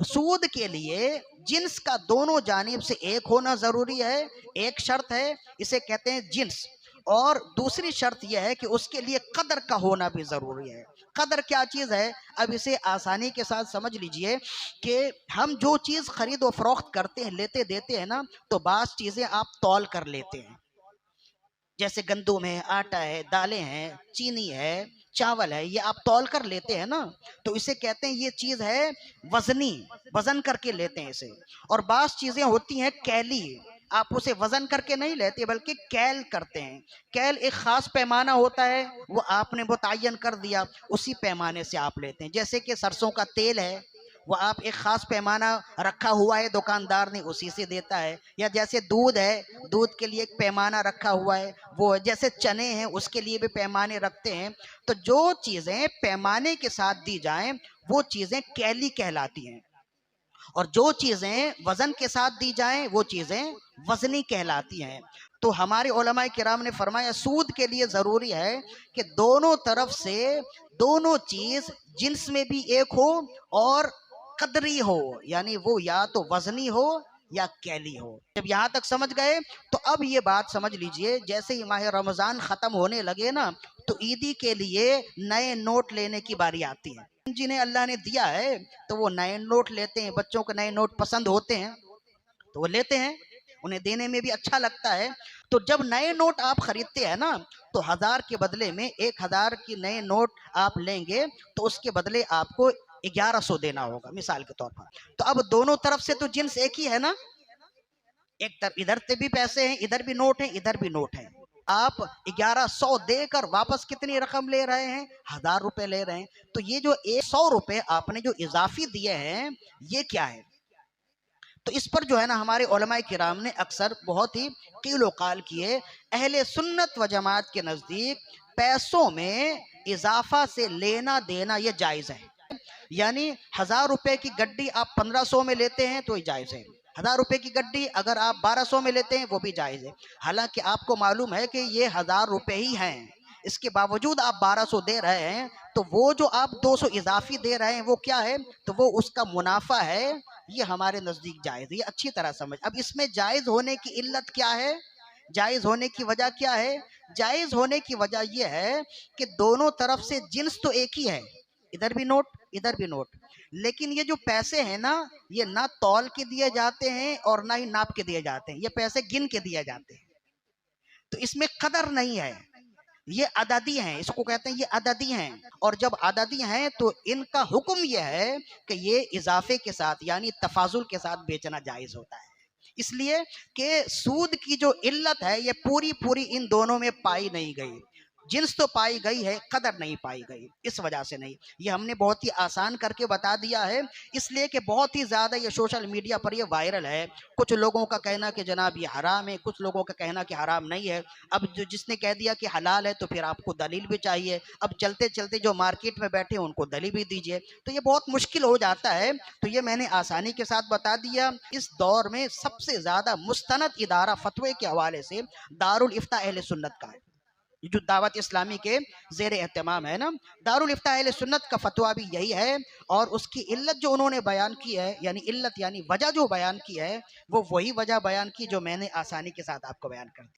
سود کے لیے جنس کا دونوں جانب سے ایک ہونا ضروری ہے، ایک شرط ہے، اسے کہتے ہیں جنس۔ اور دوسری شرط یہ ہے کہ اس کے لیے قدر کا ہونا بھی ضروری ہے۔ قدر کیا چیز ہے؟ اب اسے آسانی کے ساتھ سمجھ لیجئے کہ ہم جو چیز خرید و فروخت کرتے ہیں، لیتے دیتے ہیں نا، تو بعض چیزیں آپ تول کر لیتے ہیں، جیسے گندم ہے، آٹا ہے، دالیں ہیں، چینی ہے، چاول ہے، یہ آپ تول کر لیتے ہیں نا، تو اسے کہتے ہیں یہ چیز ہے وزنی، وزن کر کے لیتے ہیں اسے۔ اور بعض چیزیں ہوتی ہیں کیلی، آپ اسے وزن کر کے نہیں لیتے بلکہ کیل کرتے ہیں۔ کیل ایک خاص پیمانہ ہوتا ہے، وہ آپ نے متعین کر دیا، اسی پیمانے سے آپ لیتے ہیں۔ جیسے کہ سرسوں کا تیل ہے، وہ آپ ایک خاص پیمانہ رکھا ہوا ہے، دکاندار نے اسی سے دیتا ہے۔ یا جیسے دودھ ہے، دودھ کے لیے ایک پیمانہ رکھا ہوا ہے، وہ جیسے چنے ہیں اس کے لیے بھی پیمانے رکھتے ہیں۔ تو جو چیزیں پیمانے کے ساتھ دی جائیں وہ چیزیں کیلی کہلاتی ہیں، اور جو چیزیں وزن کے ساتھ دی جائیں وہ چیزیں وزنی کہلاتی ہیں۔ تو ہمارے علماء کرام نے فرمایا سود کے لیے ضروری ہے کہ دونوں طرف سے دونوں چیز جنس میں بھی ایک ہو اور قدری ہو، یعنی وہ یا تو وزنی ہو یا کیلی ہو۔ جب یہاں تک سمجھ گئے تو اب یہ بات سمجھ لیجئے، جیسے ہی ماہ رمضان ختم ہونے لگے نا، تو عیدی کے لیے نئے نوٹ لینے کی باری آتی ہے۔ جنہیں اللہ نے دیا ہے تو وہ نئے نوٹ لیتے ہیں، بچوں کو نئے نوٹ پسند ہوتے ہیں تو وہ لیتے ہیں، انہیں دینے میں بھی اچھا لگتا ہے۔ تو جب نئے نوٹ آپ خریدتے ہیں نا، تو 1000 کے بدلے میں 1000 کی نئے نوٹ آپ لیں گے تو اس کے بدلے آپ کو 1100 دینا ہوگا، مثال کے طور پر۔ تو اب دونوں طرف سے تو جنس ایک ہی ہے نا، ایک طرف ادھر سے بھی پیسے ہیں، ادھر بھی نوٹ ہیں، ادھر بھی نوٹ ہیں۔ آپ 1100 دے کر واپس کتنی رقم لے رہے ہیں؟ 1000 روپے لے رہے ہیں۔ تو یہ جو 100 روپے آپ نے جو اضافی دیے ہیں یہ کیا ہے؟ تو اس پر جو ہے نا ہمارے علماء کرام نے اکثر بہت ہی قیل و قال کیے۔ اہل سنت و جماعت کے نزدیک پیسوں میں اضافہ سے لینا دینا یہ جائز ہے، یعنی 1000 روپے کی گڈی آپ 1500 میں لیتے ہیں تو یہ جائز ہے، 1000 روپے کی گڈی اگر آپ 1200 میں لیتے ہیں وہ بھی جائز ہے۔ حالانکہ آپ کو معلوم ہے کہ یہ 1000 روپے ہی ہیں، اس کے باوجود آپ 1200 دے رہے ہیں، تو وہ جو آپ 200 اضافی دے رہے ہیں وہ کیا ہے؟ تو وہ اس کا منافع ہے، یہ ہمارے نزدیک جائز ہے۔ یہ اچھی طرح سمجھ۔ اب اس میں جائز ہونے کی علت کیا ہے؟ جائز ہونے کی وجہ کیا ہے؟ جائز ہونے کی وجہ یہ ہے کہ دونوں طرف سے جنس تو ایک ہی ہے، ادھر بھی نوٹ ادھر بھی نوٹ، لیکن یہ جو پیسے ہیں نا یہ نہ تول کے دیے جاتے ہیں اور نہ ہی ناپ کے دیے جاتے ہیں، یہ پیسے گن کے دیے جاتے ہیں، تو اس میں قدر نہیں ہے، یہ عددی ہیں، اس کو کہتے ہیں یہ عددی ہیں۔ اور جب عددی ہیں تو ان کا حکم یہ ہے کہ یہ اضافے کے ساتھ یعنی تفاضل کے ساتھ بیچنا جائز ہوتا ہے، اس لیے کہ سود کی جو علت ہے یہ پوری پوری ان دونوں میں پائی نہیں گئی۔ جنس تو پائی گئی ہے، قدر نہیں پائی گئی، اس وجہ سے نہیں۔ یہ ہم نے بہت ہی آسان کر کے بتا دیا ہے، اس لیے کہ بہت ہی زیادہ یہ سوشل میڈیا پر یہ وائرل ہے۔ کچھ لوگوں کا کہنا کہ جناب یہ حرام ہے، کچھ لوگوں کا کہنا کہ حرام نہیں ہے۔ اب جس نے کہہ دیا کہ حلال ہے تو پھر آپ کو دلیل بھی چاہیے، اب چلتے چلتے جو مارکیٹ میں بیٹھے ہیں ان کو دلیل بھی دیجیے، تو یہ بہت مشکل ہو جاتا ہے۔ تو یہ میں نے آسانی کے ساتھ بتا دیا۔ اس دور میں سب سے زیادہ مستند ادارہ فتوے کے حوالے سے دارالافتاء اہل سنت کا ہے، جو دعوت اسلامی کے زیر اہتمام ہے نا، دارالافتاء اہل سنت کا فتویٰ بھی یہی ہے۔ اور اس کی علت جو انہوں نے بیان کی ہے، یعنی علت یعنی وجہ جو بیان کی ہے، وہ وہی وجہ بیان کی جو میں نے آسانی کے ساتھ آپ کو بیان کر دی۔